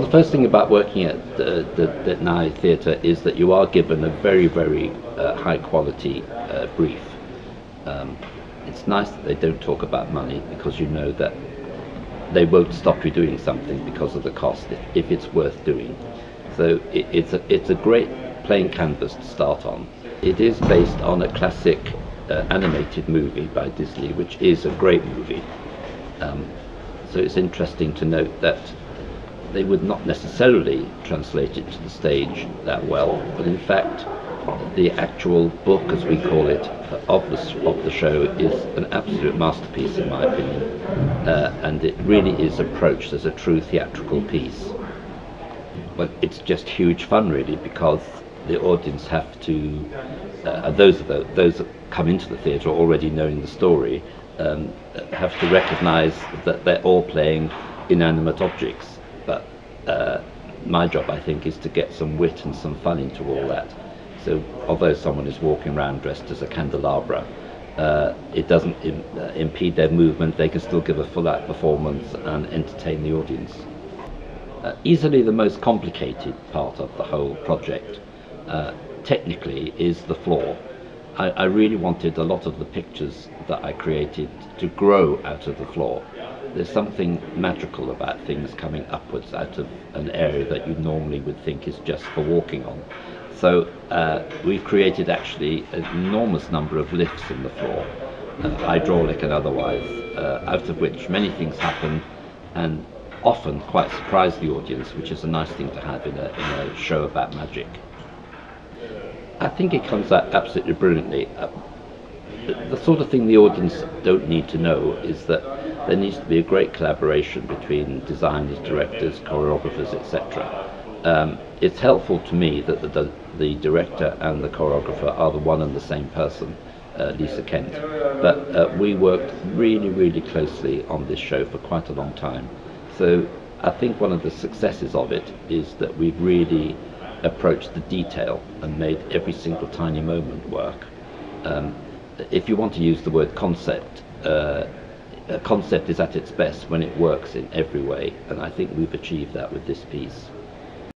Well, the first thing about working at the Det Ny Teater is that you are given a very, very high quality brief. It's nice that they don't talk about money, because you know that they won't stop you doing something because of the cost if it's worth doing. So it's a great plain canvas to start on. It is based on a classic animated movie by Disney, which is a great movie. So it's interesting to note that they would not necessarily translate it to the stage that well, but in fact the actual book, as we call it, of the show is an absolute masterpiece in my opinion, and it really is approached as a true theatrical piece. But it's just huge fun really, because the audience have to, those that come into the theatre already knowing the story, have to recognise that they're all playing inanimate objects. But my job, I think, is to get some wit and some fun into all that. So although someone is walking around dressed as a candelabra, it doesn't impede their movement. They can still give a full-out performance and entertain the audience. Easily the most complicated part of the whole project, technically, is the floor. I really wanted a lot of the pictures that I created to grow out of the floor. There's something magical about things coming upwards out of an area that you normally would think is just for walking on. So we've created actually an enormous number of lifts in the floor, hydraulic and otherwise, out of which many things happen and often quite surprise the audience, which is a nice thing to have in a show about magic. I think it comes out absolutely brilliantly. The sort of thing the audience don't need to know is that there needs to be a great collaboration between designers, directors, choreographers, etc. It's helpful to me that the director and the choreographer are the one and the same person, Lisa Kent. But we worked really, really closely on this show for quite a long time. So I think one of the successes of it is that we've really approached the detail and made every single tiny moment work. If you want to use the word concept, a concept is at its best when it works in every way, and I think we've achieved that with this piece.